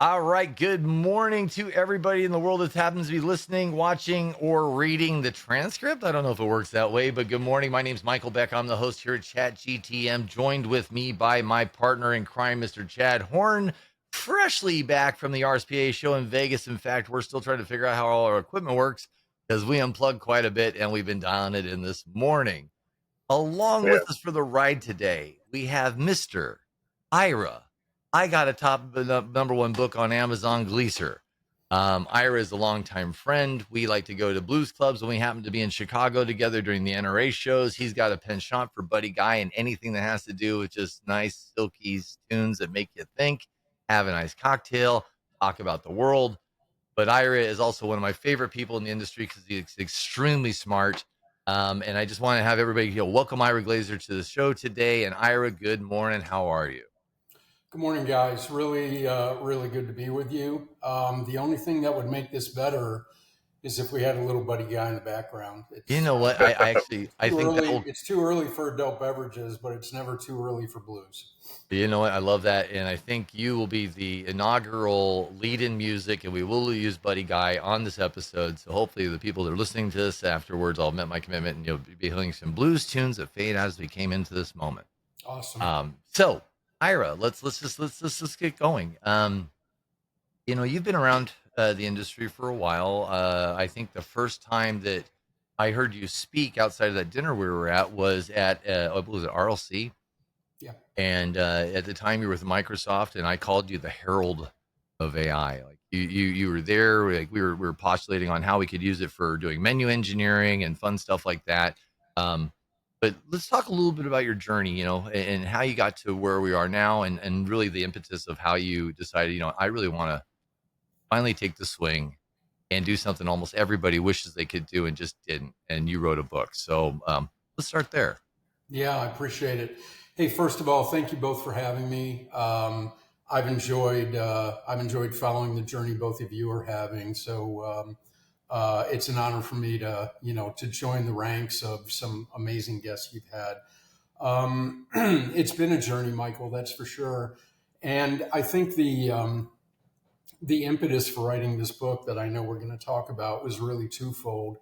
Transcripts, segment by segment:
All right. Good morning to everybody in the world that happens to be listening, watching, or reading the transcript. I don't know if it works that way, but good morning. My name's Michael Beck. I'm the host here at ChatGTM, joined with me by my partner in crime, Mr. Chad Horn, freshly back from the RSPA show in Vegas. In fact, we're still trying to figure out how all our equipment works because we unplugged quite a bit and we've been dialing it in this morning. Along Yeah. with us for the ride today, we have Mr. Ira. I got a number one book on Amazon, Gleser. Ira is a longtime friend. We like to go to blues clubs when we happen to be in Chicago together during the NRA shows. He's got a penchant for Buddy Guy and anything that has to do with just nice, silky tunes that make you think, have a nice cocktail, talk about the world. But Ira is also one of my favorite people in the industry because he's extremely smart. And I just want to have everybody welcome Ira Gleeser to the show today. And Ira, good morning. How are you? Good morning, guys. Really good to be with you. The only thing that would make this better is if we had a little buddy guy in the background. You know what? I Too think that early. will, It's too early for adult beverages, but it's never too early for blues. you know what? I love that. And I think you will be the inaugural lead in music, and we will use Buddy Guy on this episode. So hopefully the people that are listening to this afterwards, I'll met my commitment and you'll be hearing some blues tunes that fade as we came into this moment. Awesome. So Ira, let's just get going. You've been around the industry for a while. I think the first time that I heard you speak outside of that dinner we were at was at what was it, RLC? Yeah. And at the time you were with Microsoft, and I called you the herald of AI. Like you were there. Like we were postulating on how we could use it for doing menu engineering and fun stuff like that. But let's talk a little bit about your journey, and how you got to where we are now, and really the impetus of how you decided, I really want to finally take the swing and do something almost everybody wishes they could do and just didn't. And you wrote a book. So let's start there. Yeah, I appreciate it. Hey, first of all, thank you both for having me. I've enjoyed following the journey both of you are having. So it's an honor for me to join the ranks of some amazing guests you've had. It's been a journey, Michael, that's for sure. And I think the impetus for writing this book that I know we're going to talk about was really twofold.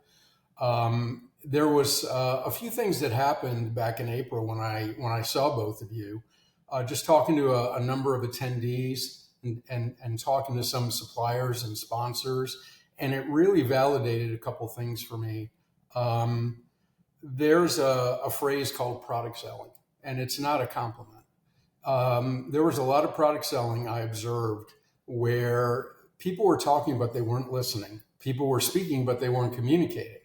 There was a few things that happened back in April when I saw both of you. Just talking to a number of attendees and talking to some suppliers and sponsors, and it really validated a couple things for me. There's a phrase called product selling, and it's not a compliment. There was a lot of product selling I observed where people were talking, but they weren't listening. People were speaking, but they weren't communicating.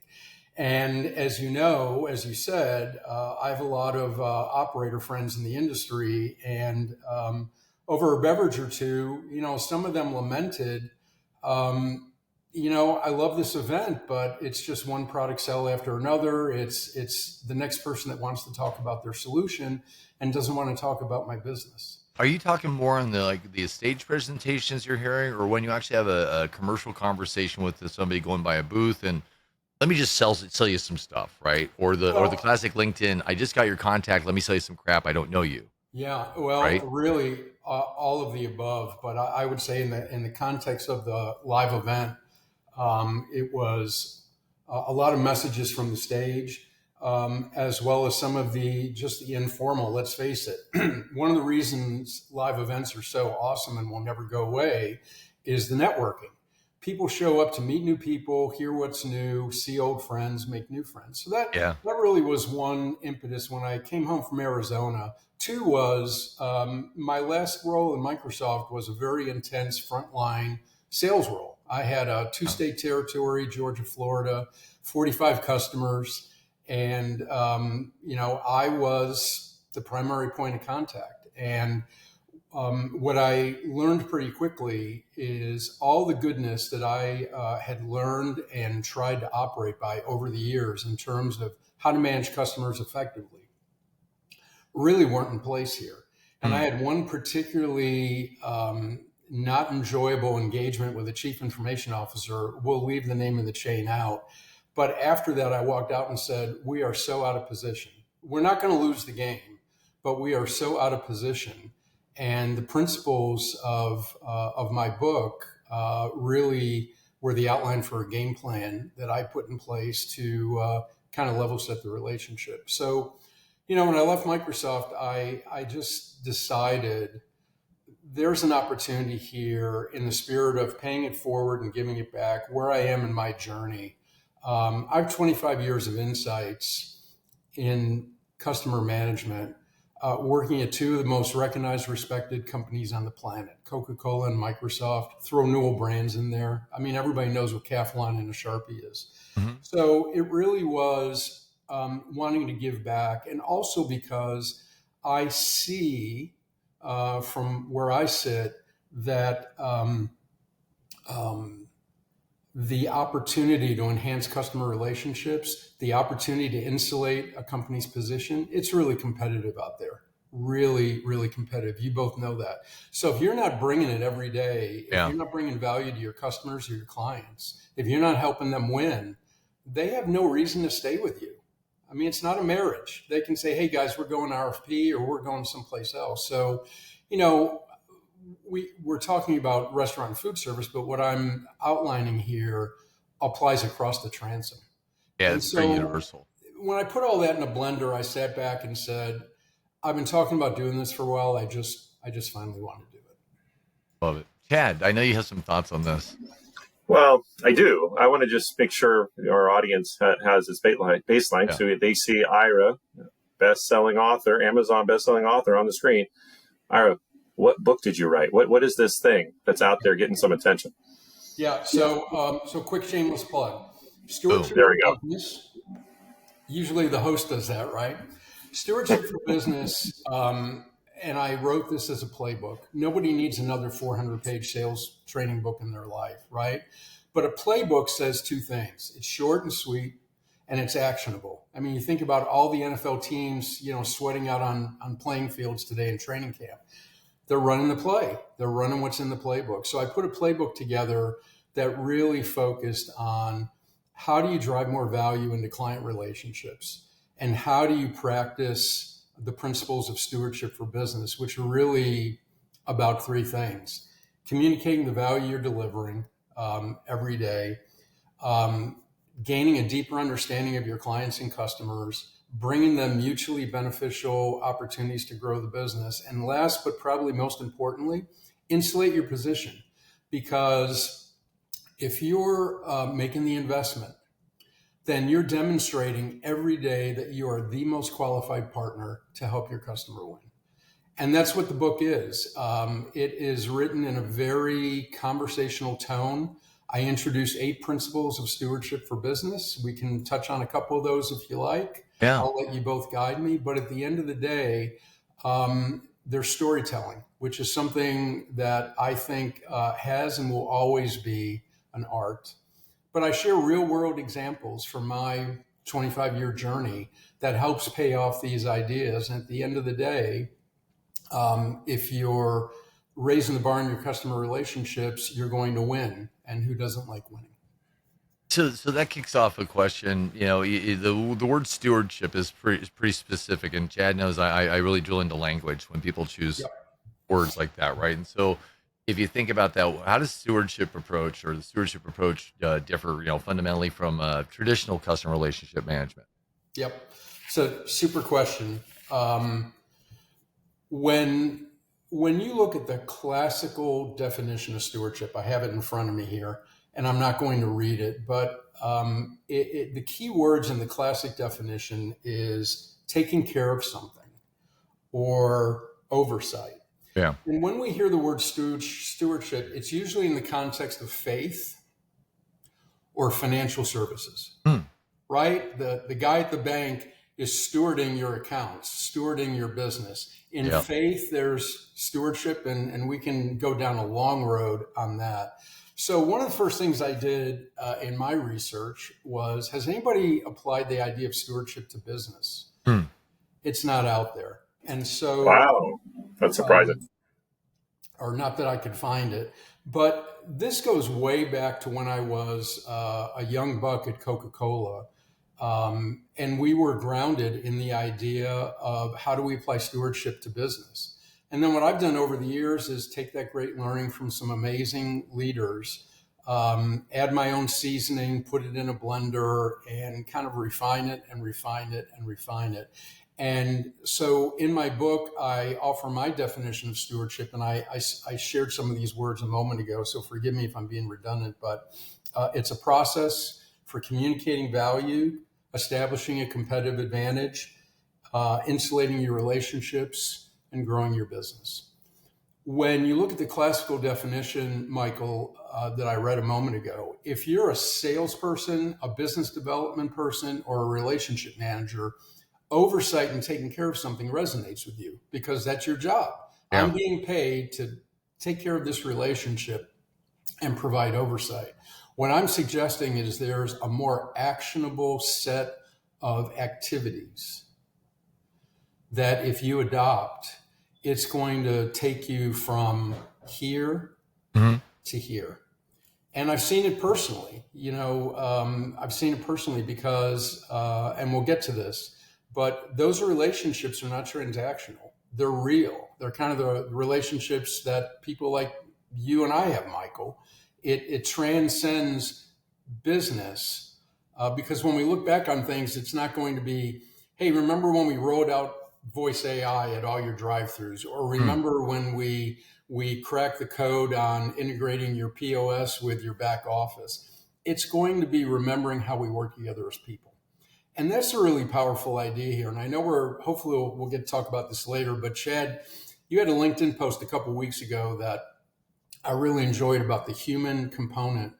And as you know, as you said, I have a lot of operator friends in the industry, and over a beverage or two, some of them lamented, I love this event, but it's just one product sell after another. It's the next person that wants to talk about their solution and doesn't want to talk about my business. Are you talking more on the stage presentations you're hearing, or when you actually have a commercial conversation with somebody going by a booth and let me just sell you some stuff, right? Or the classic LinkedIn, I just got your contact, let me sell you some crap, I don't know you. Yeah, well, right? really, all of the above. But I would say in the context of the live event, it was a lot of messages from the stage, as well as some of the informal. Let's face it, one of the reasons live events are so awesome and will never go away is the networking. People show up to meet new people, hear what's new, see old friends, make new friends. So that really was one impetus when I came home from Arizona. Two was my last role in Microsoft was a very intense frontline sales role. I had a two-state territory, Georgia, Florida, 45 customers, and I was the primary point of contact. And what I learned pretty quickly is all the goodness that I had learned and tried to operate by over the years in terms of how to manage customers effectively really weren't in place here. And I had one particularly not enjoyable engagement with a chief information officer. We'll leave the name of the chain out. But after that, I walked out and said, we are so out of position. We're not going to lose the game, but we are so out of position. And the principles of my book really were the outline for a game plan that I put in place to kind of level set the relationship. So, when I left Microsoft, I just decided there's an opportunity here in the spirit of paying it forward and giving it back where I am in my journey. I have 25 years of insights in customer management, working at two of the most recognized, respected companies on the planet, Coca-Cola and Microsoft. Throw Newell Brands in there. I mean, everybody knows what Calphalon and a Sharpie is. Mm-hmm. So it really was wanting to give back, and also because I see from where I sit that the opportunity to enhance customer relationships, the opportunity to insulate a company's position, it's really competitive out there. Really, really competitive. You both know that. So if you're not bringing it every day, if you're not bringing value to your customers or your clients, if you're not helping them win, they have no reason to stay with you. I mean, it's not a marriage. They can say, hey guys, we're going RFP or we're going someplace else. So, we're talking about restaurant and food service, but what I'm outlining here applies across the transom. Yeah, And it's pretty so universal. when I put all that in a blender, I sat back and said, I've been talking about doing this for a while. I just finally want to do it. Love it. Chad, I know you have some thoughts on this. Well, I do. I want to just make sure our audience has its baseline. Yeah. So they see Ira, best-selling author, Amazon best-selling author on the screen. Ira, what book did you write? What is this thing that's out there getting some attention? Yeah. So quick shameless plug. Stewardship There we for go. Business. Usually the host does that, right? Stewardship for Business. And I wrote this as a playbook. Nobody needs another 400-page sales training book in their life, right? But a playbook says two things. It's short and sweet, and it's actionable. I mean, you think about all the NFL teams, sweating out on playing fields today in training camp. They're running the play. They're running what's in the playbook. So I put a playbook together that really focused on how do you drive more value into client relationships, and how do you practice the principles of stewardship for business, which are really about three things: communicating the value you're delivering every day, gaining a deeper understanding of your clients and customers, bringing them mutually beneficial opportunities to grow the business, and last but probably most importantly, insulate your position. Because if you're making the investment, then you're demonstrating every day that you are the most qualified partner to help your customer win. And that's what the book is. It is written in a very conversational tone. I introduce 8 principles of stewardship for business. We can touch on a couple of those if you like. Yeah. I'll let you both guide me. But at the end of the day, there's storytelling, which is something that I think has and will always be an art. But I share real world examples from my 25-year journey that helps pay off these ideas. And at the end of the day, if you're raising the bar in your customer relationships, you're going to win. And who doesn't like winning? So that kicks off a question. The word stewardship is pretty specific, and Chad knows I really drill into language when people choose words like that, right? And so, if you think about that, how does stewardship approach or the stewardship approach differ, fundamentally from traditional customer relationship management? Yep. So, super question. When you look at the classical definition of stewardship, I have it in front of me here, and I'm not going to read it, but the key words in the classic definition is taking care of something or oversight. Yeah. And when we hear the word stewardship, it's usually in the context of faith or financial services, right? The guy at the bank is stewarding your accounts, stewarding your business. In faith, there's stewardship, and we can go down a long road on that. So one of the first things I did in my research was, has anybody applied the idea of stewardship to business? It's not out there. And so, wow, that's surprising. Or not that I could find it, but this goes way back to when I was a young buck at Coca-Cola. And we were grounded in the idea of how do we apply stewardship to business? And then what I've done over the years is take that great learning from some amazing leaders, add my own seasoning, put it in a blender, and kind of refine it and refine it and refine it. And so in my book, I offer my definition of stewardship, and I shared some of these words a moment ago, so forgive me if I'm being redundant, but it's a process for communicating value, establishing a competitive advantage, insulating your relationships, and growing your business. When you look at the classical definition, Michael, that I read a moment ago, if you're a salesperson, a business development person, or a relationship manager, oversight and taking care of something resonates with you because that's your job. Yeah. I'm being paid to take care of this relationship and provide oversight. What I'm suggesting is there's a more actionable set of activities that if you adopt, it's going to take you from here to here. And I've seen it personally, I've seen it personally because, and we'll get to this, but those relationships are not transactional. They're real. They're kind of the relationships that people like you and I have, Michael. It transcends business because when we look back on things, it's not going to be, hey, remember when we rolled out voice AI at all your drive-thrus, or remember when we cracked the code on integrating your POS with your back office. It's going to be remembering how we work together as people. And that's a really powerful idea here. And I know hopefully we'll get to talk about this later, but Chad, you had a LinkedIn post a couple of weeks ago that I really enjoyed about the human component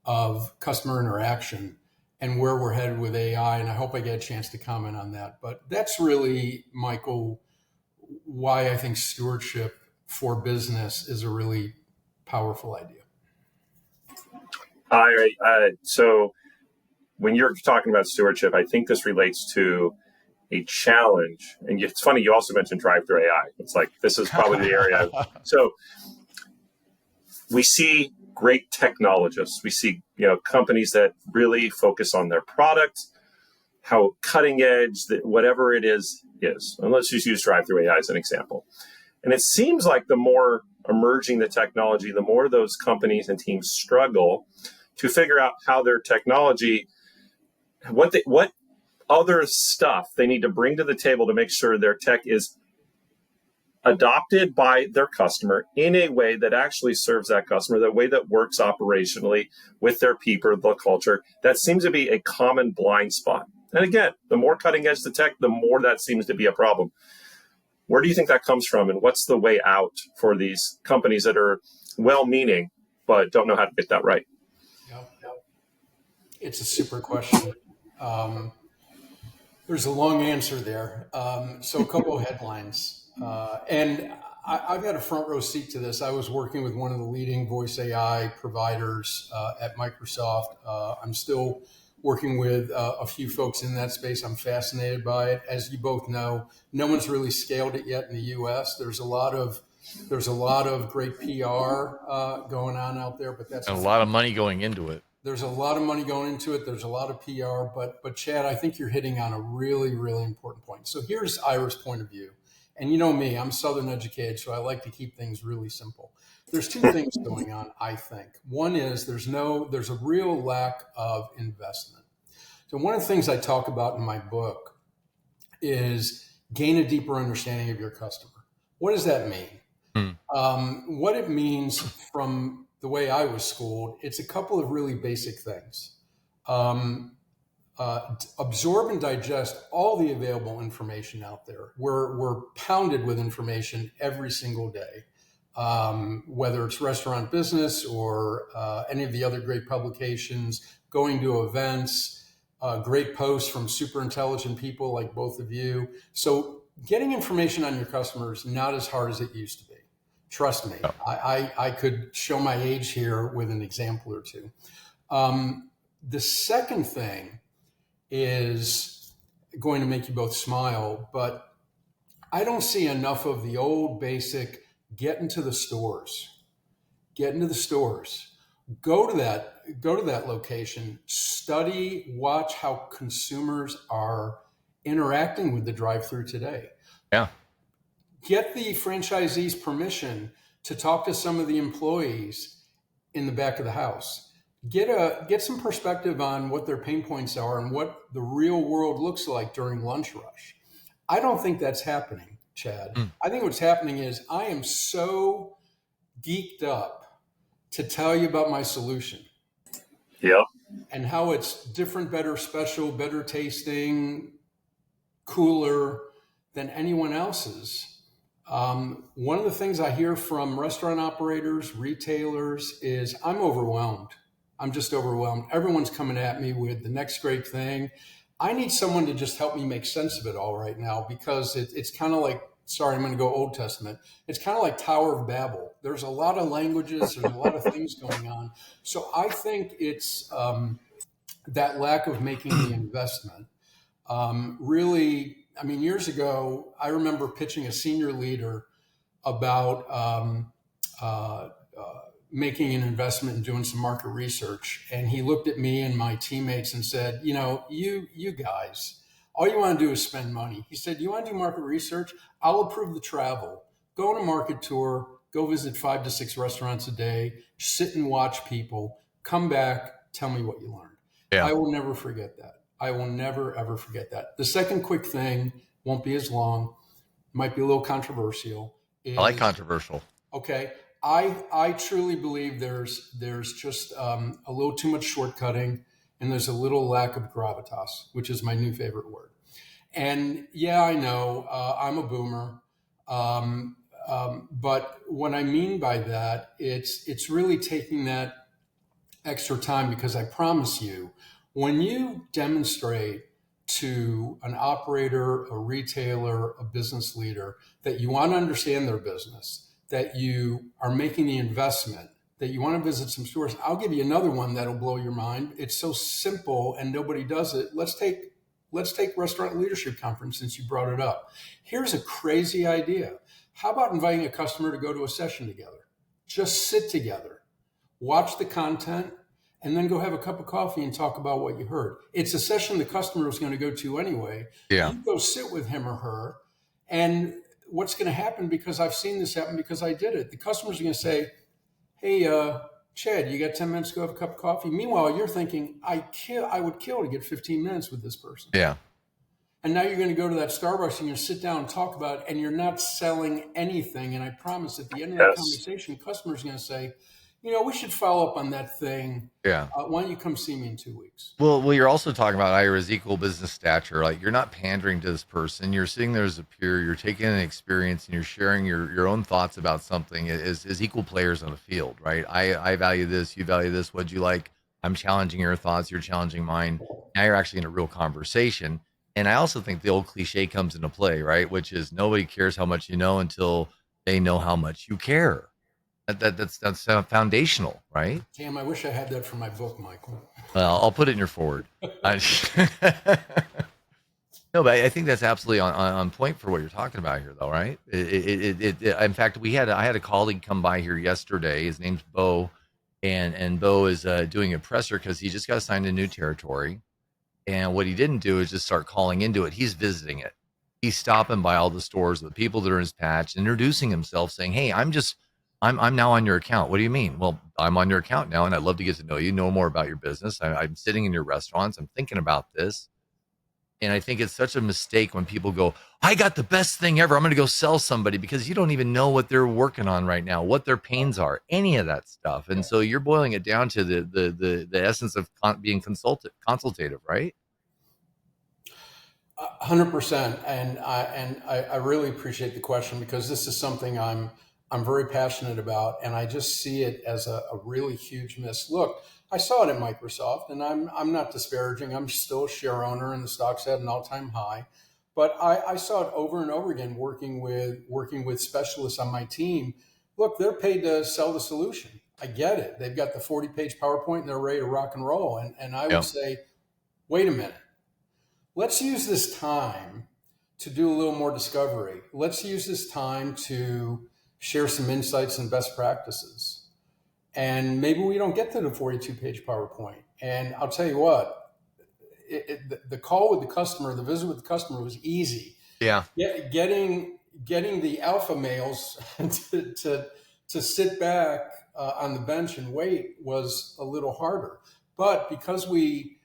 of customer interaction and where we're headed with AI. And I hope I get a chance to comment on that. But that's really, Michael, why I think stewardship for business is a really powerful idea. All right. So when you're talking about stewardship, I think this relates to a challenge. And it's funny, you also mentioned Drive-thru AI. It's like, this is probably the area. So we see great technologists. We see, companies that really focus on their product, how cutting edge, that whatever it is. And let's just use Drive-thru AI as an example. And it seems like the more emerging the technology, the more those companies and teams struggle to figure out how their technology, what other stuff they need to bring to the table to make sure their tech is adopted by their customer in a way that actually serves that customer, the way that works operationally with their people, the culture. That seems to be a common blind spot. And again, the more cutting edge the tech, the more that seems to be a problem. Where do you think that comes from? And what's the way out for these companies that are well-meaning, but don't know how to get that right? It's a super question. There's a long answer there. So a couple of headlines. And I've had a front row seat to this. I was working with one of the leading voice AI providers at Microsoft. I'm still working with a few folks in that space. I'm fascinated by it. As you both know, no one's really scaled it yet in the US. There's a lot of great PR going on out there, but that's a lot of money going into it. There's a lot of money going into it. There's a lot of PR, but Chad, I think you're hitting on a really, really important point. So here's Ira's point of view. And you know me, I'm Southern educated, so I like to keep things really simple. There's two things going on, I think. One is there's a real lack of investment. So one of the things I talk about in my book is gain a deeper understanding of your customer. What does that mean? What it means from the way I was schooled, it's a couple of really basic things. Absorb and digest all the available information out there. We're pounded with information every single day, whether it's restaurant business or any of the other great publications, going to events, great posts from super intelligent people like both of you. So getting information on your customers is not as hard as it used to be. Trust me, I could show my age here with an example or two. The second thing is going to make you both smile, but I don't see enough of the old basic get into the stores. Go to that location, study, watch how consumers are interacting with the drive-thru today. Yeah. Get the franchisees permission to talk to some of the employees in the back of the house. Get some perspective on what their pain points are and what the real world looks like during lunch rush. I don't think that's happening, Chad. I think what's happening is I am so geeked up to tell you about my solution. Yep. And how it's different, better, special, better tasting, cooler than anyone else's. One of the things I hear from restaurant operators, retailers is I'm overwhelmed. I'm just overwhelmed. Everyone's coming at me with the next great thing. I need someone to just help me make sense of it all right now, because it's kind of like, sorry, I'm going to go Old Testament. It's kind of like Tower of Babel. There's a lot of languages, there's a lot of things going on. So I think it's that lack of making the investment. Really, I mean, years ago, I remember pitching a senior leader about making an investment and doing some market research. And he looked at me and my teammates and said, you know, you guys, all you want to do is spend money. He said, you want to do market research? I'll approve the travel. Go on a market tour, go visit 5 to 6 restaurants a day, sit and watch people, come back, tell me what you learned. Yeah. I will never forget that. I will never, ever forget that. The second quick thing won't be as long, might be a little controversial. I like controversial. Okay. I truly believe there's just a little too much shortcutting, and there's a little lack of gravitas, which is my new favorite word. And yeah, I know I'm a boomer, but what I mean by that, it's really taking that extra time, because I promise you, when you demonstrate to an operator, a retailer, a business leader that you want to understand their business, that you are making the investment, that you want to visit some stores. I'll give you another one that'll blow your mind. It's so simple and nobody does it. Let's take Restaurant Leadership Conference, since you brought it up. Here's a crazy idea. How about inviting a customer to go to a session together? Just sit together, watch the content, and then go have a cup of coffee and talk about what you heard. It's a session the customer was going to go to anyway. Yeah. You go sit with him or her, and what's going to happen, because I've seen this happen because I did it, the customers are going to say, hey, Chad, you got 10 minutes to go have a cup of coffee? Meanwhile, you're thinking, I would kill to get 15 minutes with this person. Yeah. And now you're going to go to that Starbucks and you're sit down and talk about it, and you're not selling anything. And I promise at the end of that conversation, customers are going to say, you know, we should follow up on that thing. Yeah. Why don't you come see me in 2 weeks? Well, you're also talking about Ira's equal business stature. Like, you're not pandering to this person. You're sitting there as a peer. You're taking an experience and you're sharing your own thoughts about something as equal players on the field, right? I value this. You value this. What'd you like? I'm challenging your thoughts. You're challenging mine. Now you're actually in a real conversation. And I also think the old cliche comes into play, right? Which is nobody cares how much you know until they know how much you care. That's foundational, right? Damn, I wish I had that for my book, Michael. Well, I'll put it in your forward. No, but I think that's absolutely on point for what you're talking about here, though, right? In fact, I had a colleague come by here yesterday. His name's Bo, and Bo is doing a presser because he just got assigned a new territory. And what he didn't do is just start calling into it. He's visiting it. He's stopping by all the stores, the people that are in his patch, introducing himself, saying, "Hey, I'm now on your account." What do you mean? Well, I'm on your account now, and I'd love to get to know more about your business. I'm sitting in your restaurants. I'm thinking about this. And I think it's such a mistake when people go, I got the best thing ever, I'm going to go sell somebody, because you don't even know what they're working on right now, what their pains are, any of that stuff. And so you're boiling it down to the essence of being consultative, right? 100%. And I really appreciate the question, because this is something I'm very passionate about, and I just see it as a really huge miss. Look, I saw it at Microsoft, and I'm not disparaging. I'm still a share owner, and the stock's at an all-time high. But I saw it over and over again working with specialists on my team. Look, they're paid to sell the solution. I get it. They've got the 40-page PowerPoint, and they're ready to rock and roll. And I would say, wait a minute. Let's use this time to do a little more discovery. Let's use this time to share some insights and best practices. And maybe we don't get to the 42-page PowerPoint. And I'll tell you what, the call with the customer, the visit with the customer was easy. Yeah. Getting getting the alpha males to sit back on the bench and wait was a little harder. But because we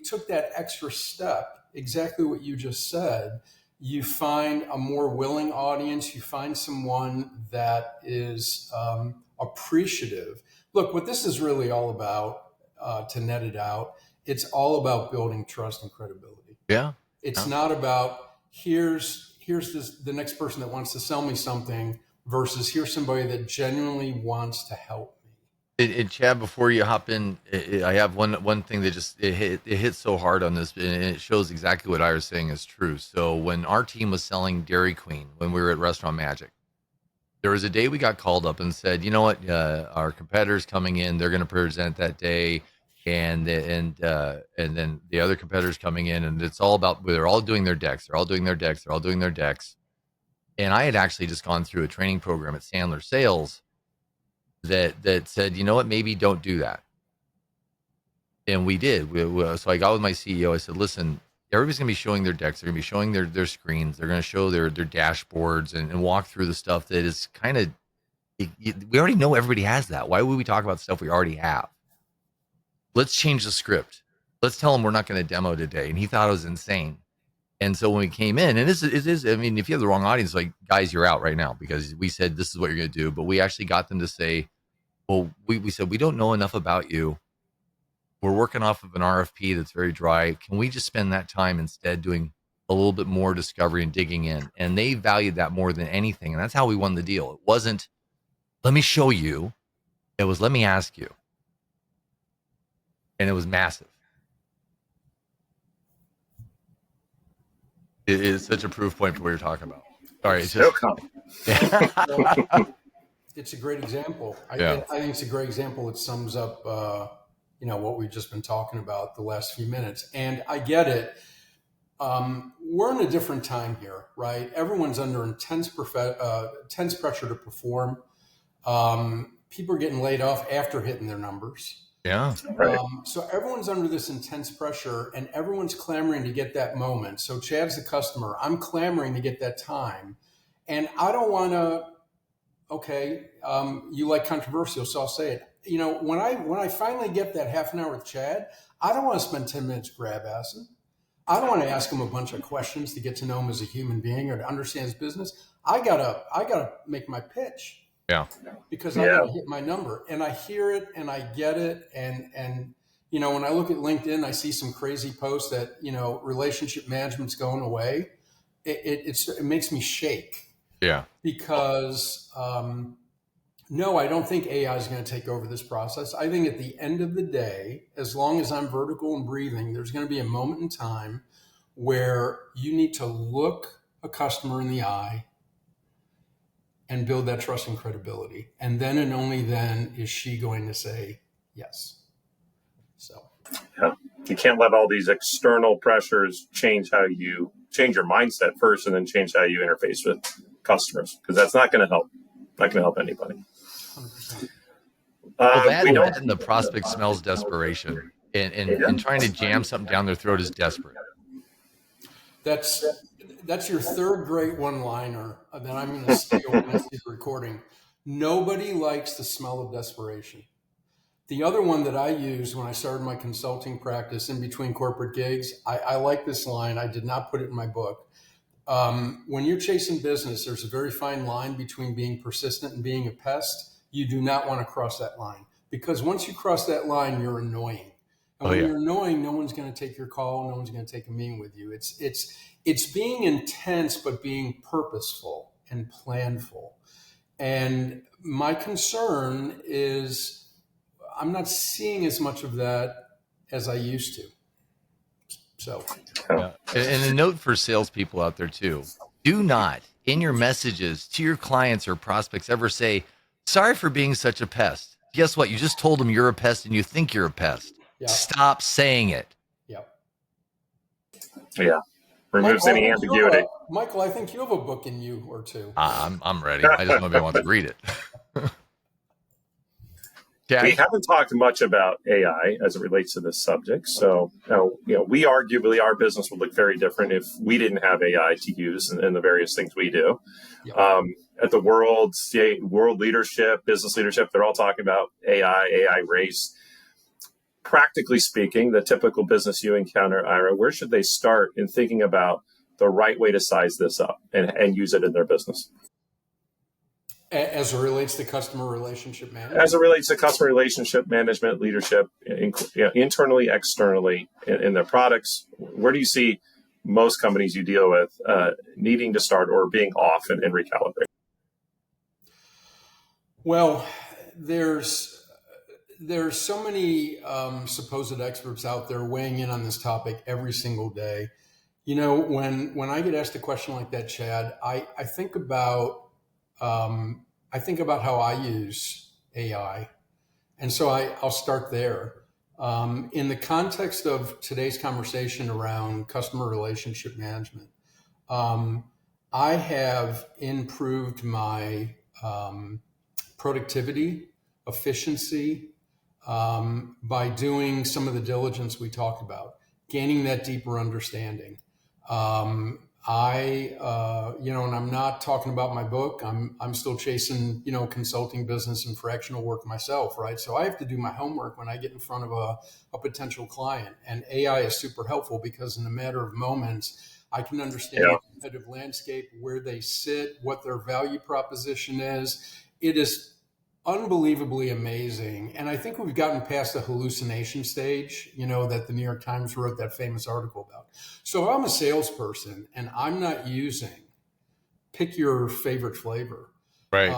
took that extra step, exactly what you just said, you find a more willing audience. You find someone that is appreciative. Look, what this is really all about, to net it out, it's all about building trust and credibility. Yeah. It's not about here's the next person that wants to sell me something versus here's somebody that genuinely wants to help me. And Chad, before you hop in, I have one thing that just it hit so hard on this, and it shows exactly what I was saying is true. So when our team was selling Dairy Queen, when we were at Restaurant Magic, there was a day we got called up and said, you know what, our competitors coming in, they're going to present that day, and then the other competitors coming in, and it's all about, they're all doing their decks, and I had actually just gone through a training program at Sandler Sales that said, you know what, maybe don't do that. And we did. So I got with my CEO. I said, listen, everybody's going to be showing their decks. They're going to be showing their screens. They're going to show their dashboards and walk through the stuff that is kind of, we already know everybody has that. Why would we talk about stuff we already have? Let's change the script. Let's tell them we're not going to demo today. And he thought it was insane. And so when we came in, and this is, I mean, if you have the wrong audience, like, guys, you're out right now, because we said, this is what you're going to do. But we actually got them to say, well, we said, we don't know enough about you. We're working off of an RFP that's very dry. Can we just spend that time instead doing a little bit more discovery and digging in? And they valued that more than anything. And that's how we won the deal. It wasn't, let me show you. It was, let me ask you. And it was massive. It is such a proof point for what you're talking about. All right. It's just, it's a great example. I think it's a great example. It sums up, what we've just been talking about the last few minutes. And I get it. We're in a different time here, right? Everyone's under intense pressure to perform. People are getting laid off after hitting their numbers. Yeah. Right. So everyone's under this intense pressure, and everyone's clamoring to get that moment. So Chad's the customer. I'm clamoring to get that time. And I don't want to, you like controversial, so I'll say it. When I finally get that half an hour with Chad, I don't want to spend 10 minutes grab assing. I don't want to ask him a bunch of questions to get to know him as a human being or to understand his business. I gotta make my pitch. Yeah. Because I gotta hit my number, and I hear it and I get it. And when I look at LinkedIn, I see some crazy posts that, relationship management's going away. It makes me shake. Yeah. Because, no, I don't think AI is going to take over this process. I think at the end of the day, as long as I'm vertical and breathing, there's going to be a moment in time where you need to look a customer in the eye and build that trust and credibility. And then and only then is she going to say yes. So you can't let all these external pressures change your mindset first, and then change how you interface with customers, because that's not going to help. Not going to help anybody. 100%. Well, that and the prospect smells desperation, and trying to jam something down their throat is desperate. That's your third great one-liner that I'm going to steal when I see the recording. Nobody likes the smell of desperation. The other one that I used when I started my consulting practice in between corporate gigs, I like this line. I did not put it in my book. When you're chasing business, there's a very fine line between being persistent and being a pest. You do not want to cross that line, because once you cross that line, you're annoying. And when you're annoying, no one's going to take your call. No one's going to take a meeting with you. It's being intense, but being purposeful and planful. And my concern is I'm not seeing as much of that as I used to. So, and a note for salespeople out there too: do not, in your messages to your clients or prospects, ever say, "Sorry for being such a pest." Guess what? You just told them you're a pest, and you think you're a pest. Yeah. Stop saying it. Yeah. Removes any ambiguity. Michael, I think you have a book in you or two. I'm ready. I just want to be able to read it. We Chad? haven't talked much about AI as it relates to this subject. So, we arguably, our business would look very different if we didn't have AI to use in the various things we do. Yep. At the world leadership, business leadership, they're all talking about AI race. Practically speaking, the typical business you encounter, Ira, where should they start in thinking about the right way to size this up and use it in their business? As it relates to customer relationship management? As it relates to customer relationship management, leadership, internally, externally, in their products, where do you see most companies you deal with needing to start or being off and recalibrate? Well, there's so many supposed experts out there weighing in on this topic every single day. When I get asked a question like that, Chad, I think about how I use AI, and so I'll start there. In the context of today's conversation around customer relationship management, I have improved my productivity, efficiency, by doing some of the diligence we talked about, gaining that deeper understanding. And I'm not talking about my book. I'm still chasing, consulting business and fractional work myself, right? So I have to do my homework when I get in front of a potential client. And AI is super helpful because in a matter of moments, I can understand the competitive landscape, where they sit, what their value proposition is. It is unbelievably amazing. And I think we've gotten past the hallucination stage, that the New York Times wrote that famous article about. So if I'm a salesperson and I'm not using, pick your favorite flavor, Right.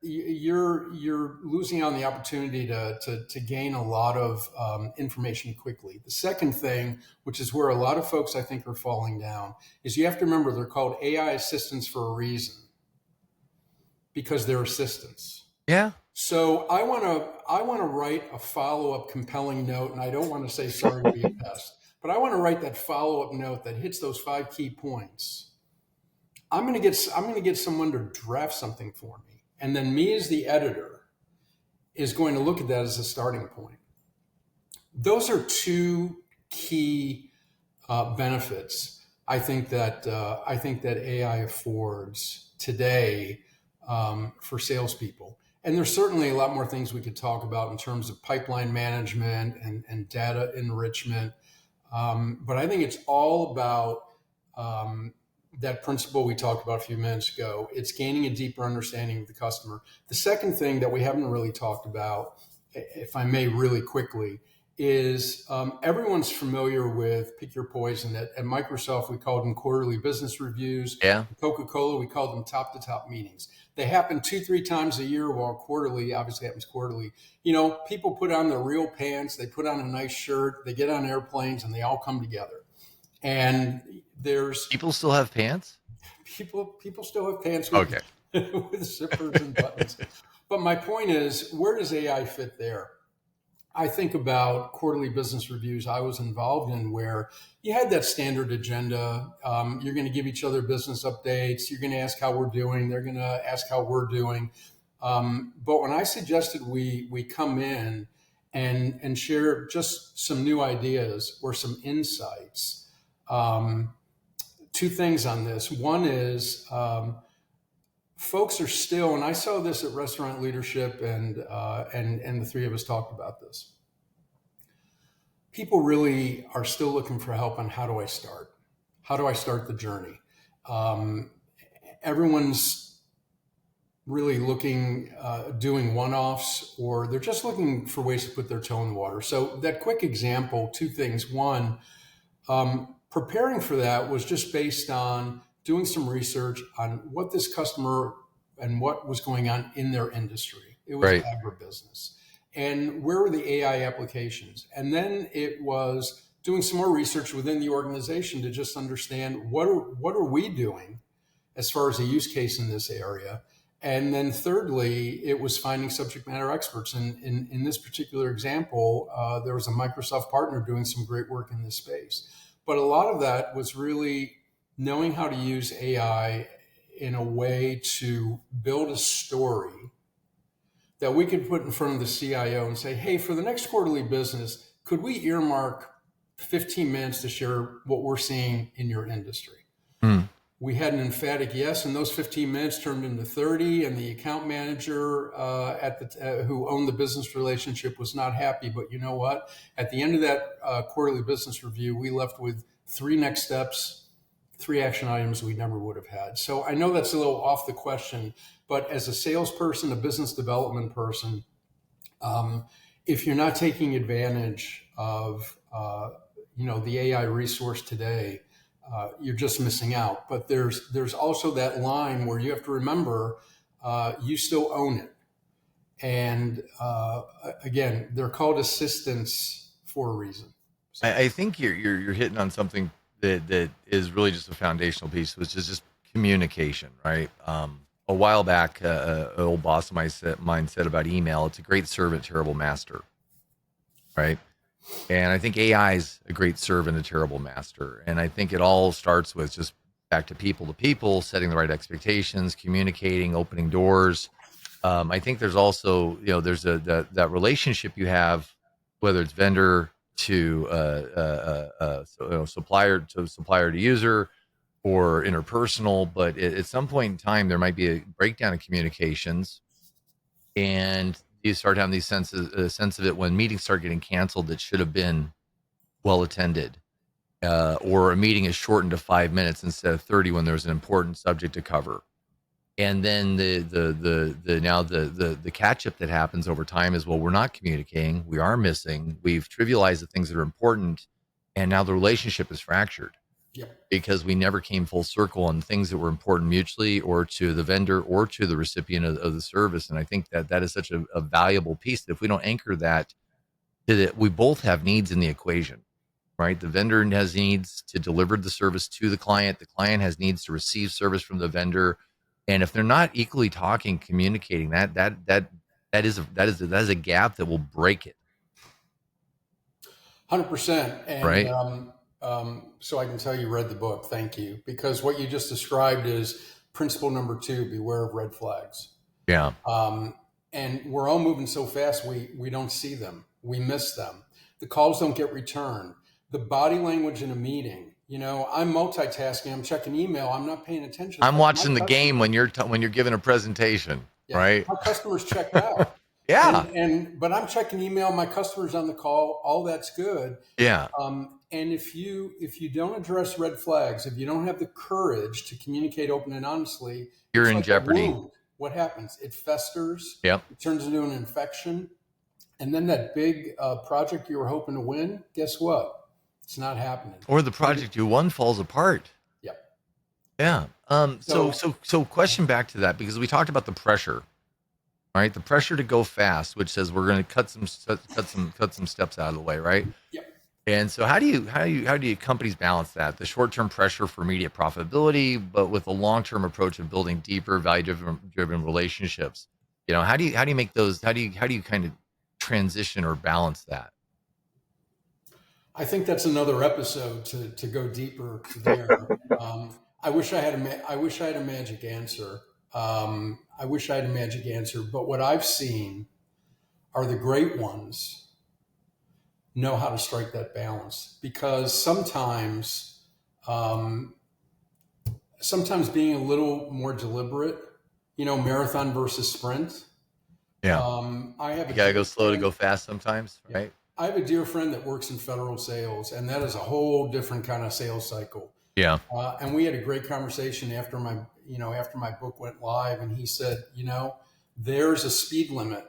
you're losing out on the opportunity to gain a lot of information quickly. The second thing, which is where a lot of folks I think are falling down, is you have to remember they're called AI assistants for a reason, because they're assistants. Yeah. So I want to write a follow-up compelling note, and I don't want to say sorry to be a pest, but I want to write that follow-up note that hits those 5 key points. I'm going to get someone to draft something for me, and then me as the editor is going to look at that as a starting point. Those are 2 key benefits I think that AI affords today for salespeople. And there's certainly a lot more things we could talk about in terms of pipeline management and data enrichment. But I think it's all about that principle we talked about a few minutes ago. It's gaining a deeper understanding of the customer. The second thing that we haven't really talked about, if I may really quickly, is everyone's familiar with pick your poison. At Microsoft, we called them quarterly business reviews. Yeah. Coca-Cola, we called them top-to-top meetings. They happen 2-3 times a year, while quarterly obviously happens quarterly. People put on their real pants, they put on a nice shirt, they get on airplanes, and they all come together. And there's People still have pants? people still have pants Okay. with zippers and buttons. But my point is, where does AI fit there? I think about quarterly business reviews I was involved in, where you had that standard agenda. You're going to give each other business updates. You're going to ask how we're doing. They're going to ask how we're doing. But when I suggested we come in and share just some new ideas or some insights, 2 things on this. One is folks are still, and I saw this at Restaurant Leadership, and the 3 of us talked about this. People really are still looking for help on how do I start? How do I start the journey? Everyone's really looking, doing one-offs, or they're just looking for ways to put their toe in the water. So that quick example, 2 things. One, preparing for that was just based on doing some research on what this customer and what was going on in their industry. It was Right. agribusiness. And where were the AI applications? And then it was doing some more research within the organization to just understand what are we doing as far as a use case in this area. And then thirdly, it was finding subject matter experts. And in this particular example, there was a Microsoft partner doing some great work in this space. But a lot of that was really knowing how to use AI in a way to build a story that we could put in front of the CIO and say, hey, for the next quarterly business, could we earmark 15 minutes to share what we're seeing in your industry? Hmm. We had an emphatic yes, and those 15 minutes turned into 30, and the account manager who owned the business relationship was not happy. But you know what? At the end of that quarterly business review, we left with 3 next steps, 3 action items we never would have had. So I know that's a little off the question, but as a salesperson, a business development person, if you're not taking advantage of the AI resource today, you're just missing out. But there's also that line where you have to remember you still own it. And again, they're called assistants for a reason. So. I think you're hitting on something that is really just a foundational piece, which is just communication, right? A while back, an old boss of mine said about email, it's a great servant, terrible master, right? And I think AI is a great servant, a terrible master. And I think it all starts with just back to people, setting the right expectations, communicating, opening doors. I think there's also, there's that relationship you have, whether it's vendor to supplier to user, or interpersonal. But at some point in time, there might be a breakdown of communications, and you start having these sense of it when meetings start getting canceled that should have been well attended, or a meeting is shortened to 5 minutes instead of 30 when there's an important subject to cover. And then the catch up that happens over time is, well, we're not communicating, we are missing, we've trivialized the things that are important, and now the relationship is fractured. Yep. Because we never came full circle on things that were important mutually, or to the vendor or to the recipient of the service. And I think that is such a valuable piece that if we don't anchor that, we both have needs in the equation, right? The vendor has needs to deliver the service to the client has needs to receive service from the vendor. And if they're not equally talking, communicating, that is a gap that will break it. 100%. And right. So I can tell you read the book. Thank you. Because what you just described is principle number 2, beware of red flags. Yeah. And we're all moving so fast, we don't see them. We miss them. The calls don't get returned. The body language in a meeting. I'm multitasking. I'm checking email. I'm not paying attention. I'm watching the game when you're giving a presentation, yeah, right? My customer's checked out. Yeah. But I'm checking email. My customer's on the call. All that's good. Yeah. And if you don't address red flags, if you don't have the courage to communicate open and honestly, you're in jeopardy. What happens? It festers. Yep. It turns into an infection. And then that big project you were hoping to win, guess what? It's not happening. Or the project you won falls apart. Yep. Yeah. So question back to that, because we talked about the pressure, right? The pressure to go fast, which says we're going to cut some steps out of the way, right? Yep. And so how do you companies balance that? The short-term pressure for immediate profitability, but with a long-term approach of building deeper value-driven relationships. How do you make those? How do you kind of transition or balance that? I think that's another episode to go deeper there. I wish I had a magic answer. But what I've seen are the great ones know how to strike that balance, because sometimes being a little more deliberate, marathon versus sprint. Yeah. You gotta go slow to go fast sometimes, right? Yeah. I have a dear friend that works in federal sales, and that is a whole different kind of sales cycle. Yeah. And we had a great conversation after my book went live, and he said, there's a speed limit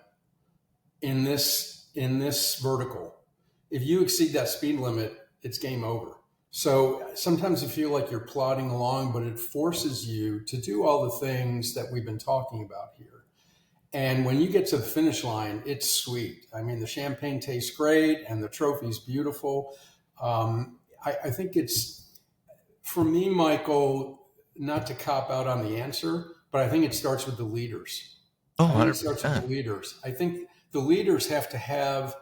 in this vertical. If you exceed that speed limit, it's game over. So sometimes you feel like you're plodding along, but it forces you to do all the things that we've been talking about here. And when you get to the finish line, it's sweet. I mean, the champagne tastes great and the trophy's beautiful. I think it's, for me, Michael, not to cop out on the answer, but I think it starts with the leaders. Oh, 100%. I think it starts with the leaders. I think the leaders have to have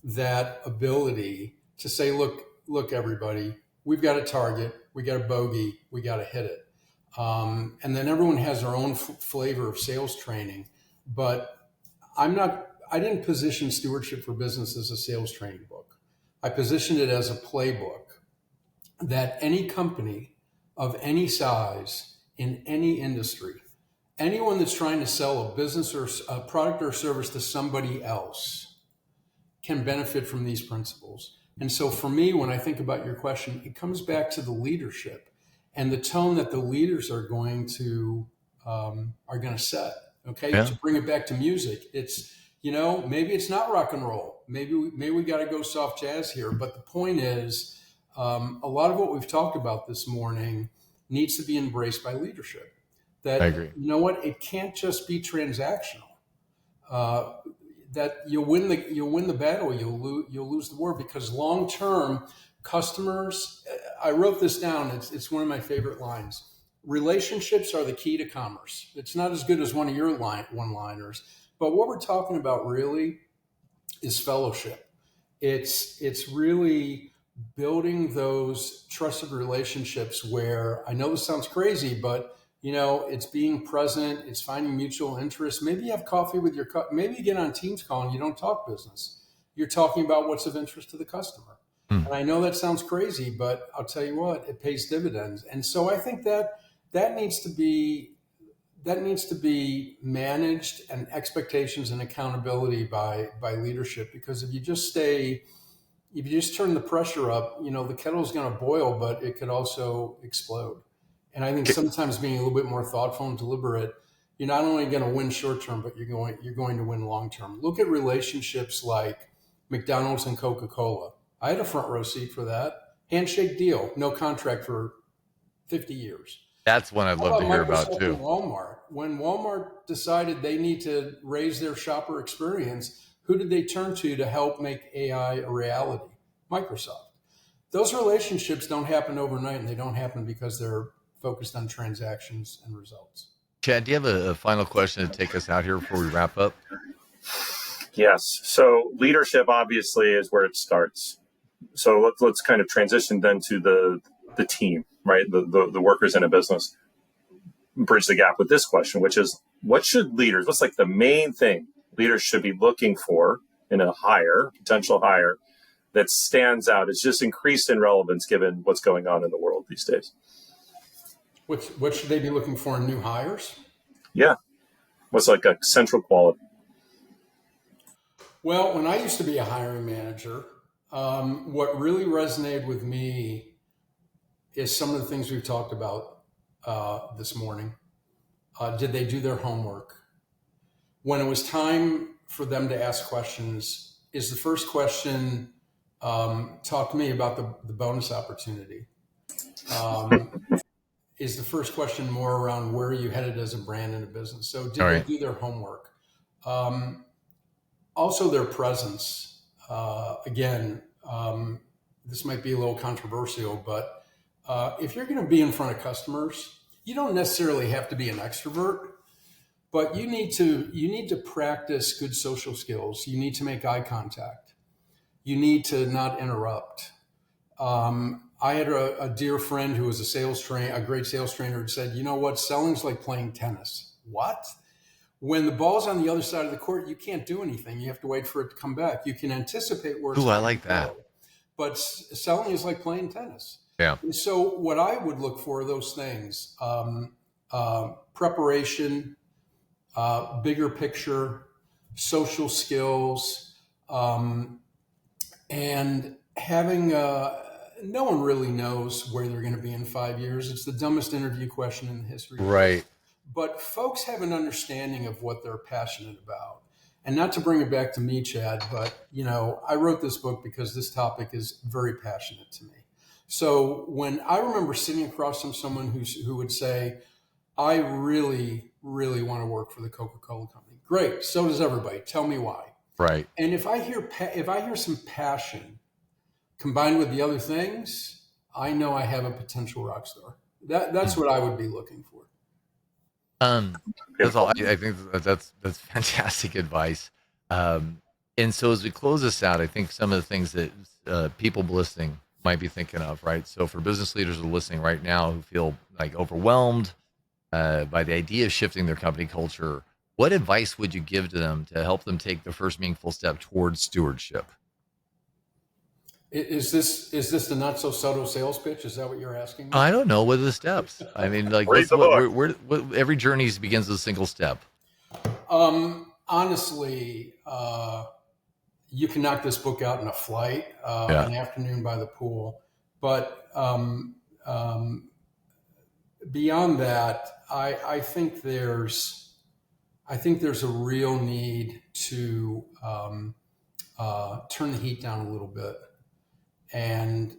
that ability to say, look, everybody, we've got a target, we got a bogey, we got to hit it. And then everyone has their own flavor of sales training. But I didn't position Stewardship for Business as a sales training book. I positioned it as a playbook that any company of any size in any industry, anyone that's trying to sell a business or a product or service to somebody else can benefit from these principles. And so for me, when I think about your question, it comes back to the leadership and the tone that the leaders are going to set. Okay, Yeah. to bring it back to music, it's, maybe it's not rock and roll. Maybe we got to go soft jazz here. But the point is, a lot of what we've talked about this morning needs to be embraced by leadership. That, I agree. you know what, it can't just be transactional. That you'll win the battle, you'll lose the war, because long term customers. I wrote this down. It's one of my favorite lines. Relationships are the key to commerce. It's not as good as one of your one-liners, but what we're talking about really is fellowship. It's really building those trusted relationships where, I know this sounds crazy, but it's being present, it's finding mutual interest. Maybe you have coffee with maybe you get on a Teams call and you don't talk business. You're talking about what's of interest to the customer. And I know that sounds crazy, but I'll tell you what, it pays dividends. And so I think that needs to be managed, and expectations and accountability by leadership. Because if you just turn the pressure up, the kettle's going to boil, but it could also explode. And I think sometimes being a little bit more thoughtful and deliberate, you're not only going to win short term, but you're going to win long term. Look at relationships like McDonald's and Coca-Cola. I had a front row seat for that. Handshake deal, no contract for 50 years. That's one I'd love to hear about Microsoft too. and Walmart. When Walmart decided they need to raise their shopper experience, who did they turn to help make AI a reality? Microsoft. Those relationships don't happen overnight, and they don't happen because they're focused on transactions and results. Chad, do you have a final question to take us out here before we wrap up? Yes. So leadership obviously is where it starts. So let's kind of transition then to the team, right? The workers in a business. Bridge the gap with this question, which is, what's like the main thing leaders should be looking for in a potential hire that stands out? It's just increased in relevance given what's going on in the world these days. What should they be looking for in new hires? Yeah. What's like a central quality? Well, when I used to be a hiring manager, what really resonated with me is some of the things we've talked about this morning. Did they do their homework? When it was time for them to ask questions, is the first question, talk to me about the bonus opportunity? Is the first question more around where are you headed as a brand in a business? So did they do their homework? Also their presence. Again, this might be a little controversial, but if you're going to be in front of customers, you don't necessarily have to be an extrovert, but you need to practice good social skills. You need to make eye contact. You need to not interrupt. I had a dear friend who was a great sales trainer, who said, you know what, selling's like playing tennis. What? When the ball's on the other side of the court, you can't do anything. You have to wait for it to come back. You can anticipate where it's going I like to that. go. But selling is like playing tennis. Yeah. And so what I would look for are those things: preparation, bigger picture, social skills, and having no one really knows where they're going to be in 5 years. It's the dumbest interview question in the history. Right. But folks have an understanding of what they're passionate about. And not to bring it back to me, Chad, but I wrote this book because this topic is very passionate to me. So when I remember sitting across from someone who would say, I really, really want to work for the Coca-Cola company. Great. So does everybody. Tell me why. Right. And if I hear some passion combined with the other things, I know I have a potential rock star. That's what I would be looking for. That's all. I think that's fantastic advice. And so as we close this out, I think some of the things that people listening might be thinking of, right? So for business leaders who are listening right now who feel like overwhelmed by the idea of shifting their company culture, what advice would you give to them to help them take the first meaningful step towards stewardship? Is this the not so subtle sales pitch? Is that what you're asking me? I don't know. What are the steps? I mean, like, Read the book. what every journey begins with a single step. Honestly, you can knock this book out in a flight, Yeah. an afternoon by the pool. But beyond that, I think there's a real need to turn the heat down a little bit, and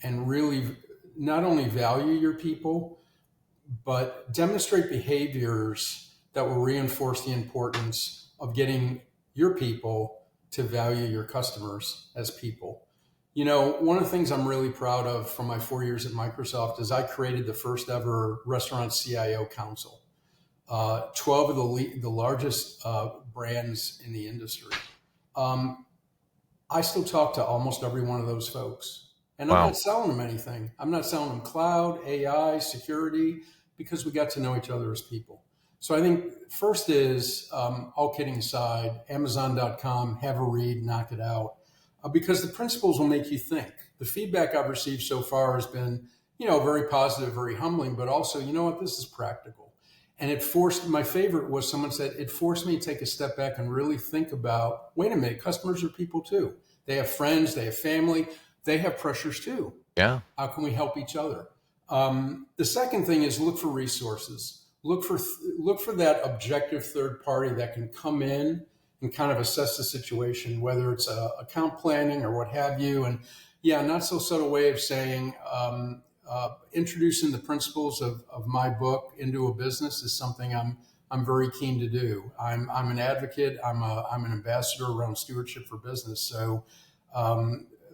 really not only value your people, but demonstrate behaviors that will reinforce the importance of getting your people to value your customers as people. You know, one of the things I'm really proud of from my 4 years at Microsoft is I created the first ever restaurant CIO council. 12 of the largest brands in the industry. I still talk to almost every one of those folks. And I'm Wow. not selling them anything. I'm not selling them cloud, AI, security, because we got to know each other as people. So I think first is, all kidding aside, Amazon.com, have a read, knock it out, because the principles will make you think. The feedback I've received so far has been, very positive, very humbling, but also, you know what, this is practical. And my favorite was someone said, it forced me to take a step back and really think about, wait a minute, customers are people too. They have friends, they have family, they have pressures too. Yeah. How can we help each other? The second thing is look for resources. Look for that objective third party that can come in and kind of assess the situation, whether it's account planning or what have you. And yeah, not so subtle way of saying, introducing the principles of my book into a business is something I'm very keen to do. I'm an advocate. I'm an ambassador around stewardship for business. So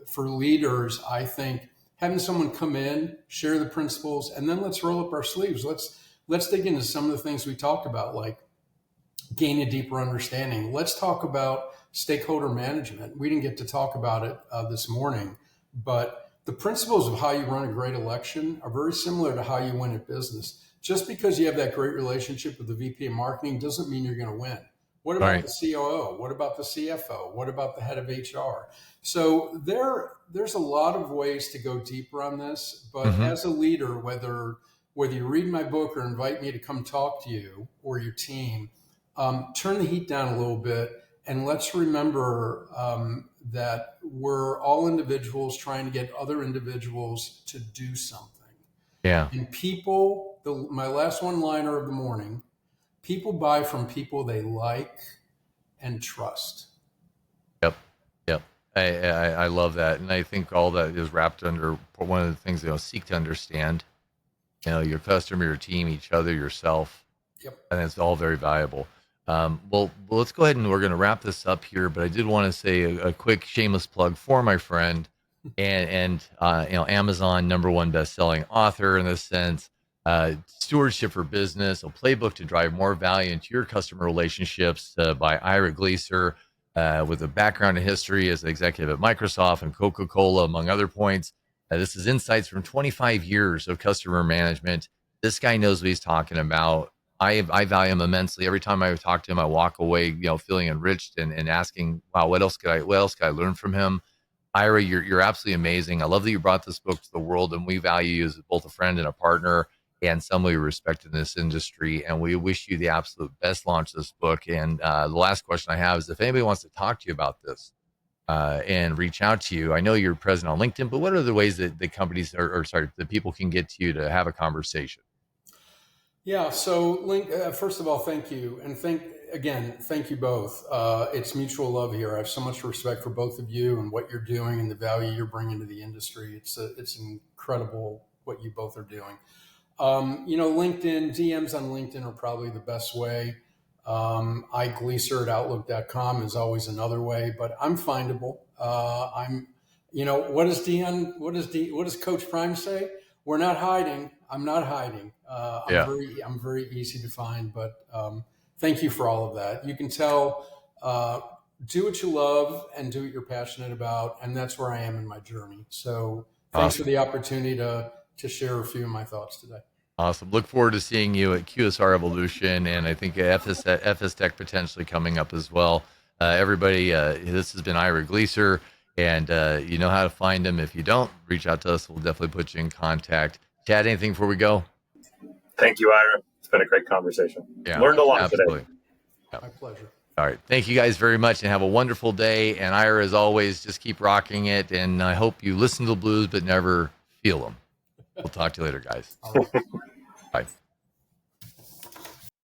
for leaders, I think having someone come in, share the principles, and then let's roll up our sleeves. Let's dig into some of the things we talked about, like gain a deeper understanding. Let's talk about stakeholder management. We didn't get to talk about it this morning, but the principles of how you run a great election are very similar to how you win at business. Just because you have that great relationship with the VP of marketing doesn't mean you're going to win. What about the COO? What about the CFO? What about the head of HR? So there's a lot of ways to go deeper on this, but as a leader, whether you read my book or invite me to come talk to you or your team, turn the heat down a little bit, and let's remember that we're all individuals trying to get other individuals to do something. Yeah. And people, my last one-liner of the morning, people buy from people they like and trust. Yep. Yep. I love that. And I think all that is wrapped under one of the things, seek to understand, your customer, your team, each other, yourself. Yep. And it's all very valuable. Well, let's go ahead and we're going to wrap this up here, but I did want to say a quick shameless plug for my friend and Amazon #1 best-selling author in this sense, Stewardship for Business, a playbook to drive more value into your customer relationships by Ira Gleeser, with a background in history as an executive at Microsoft and Coca-Cola, among other points. This is insights from 25 years of customer management. This guy knows what he's talking about. I value him immensely. Every time I talk to him, I walk away, feeling enriched and asking, wow, what else could I learn from him? Ira, you're absolutely amazing. I love that you brought this book to the world, and we value you as both a friend and a partner and somebody we respect in this industry. And we wish you the absolute best launch of this book. And the last question I have is, if anybody wants to talk to you about this and reach out to you, I know you're present on LinkedIn, but what are the ways that the companies the people can get to you to have a conversation? Yeah. So, first of all, thank you, and thank you both. It's mutual love here. I have so much respect for both of you and what you're doing and the value you're bringing to the industry. It's incredible what you both are doing. LinkedIn DMs on LinkedIn are probably the best way. Gleser at outlook.com is always another way, but I'm findable. What does Coach Prime say? We're not hiding. I'm not hiding. I'm very easy to find, but thank you for all of that. You can tell, do what you love and do what you're passionate about. And that's where I am in my journey. So thanks for the opportunity to share a few of my thoughts today. Awesome. Look forward to seeing you at QSR Evolution, and I think FS Tech potentially coming up as well. Everybody, this has been Ira Gleeser, and you know how to find him. If you don't, reach out to us. We'll definitely put you in contact. Chad, anything before we go? Thank you, Ira. It's been a great conversation. Yeah, Learned a lot absolutely. today. Yeah. My pleasure. All right. Thank you guys very much, and have a wonderful day. And Ira, as always, just keep rocking it. And I hope you listen to the blues, but never feel them. We'll talk to you later, guys. All right. Bye.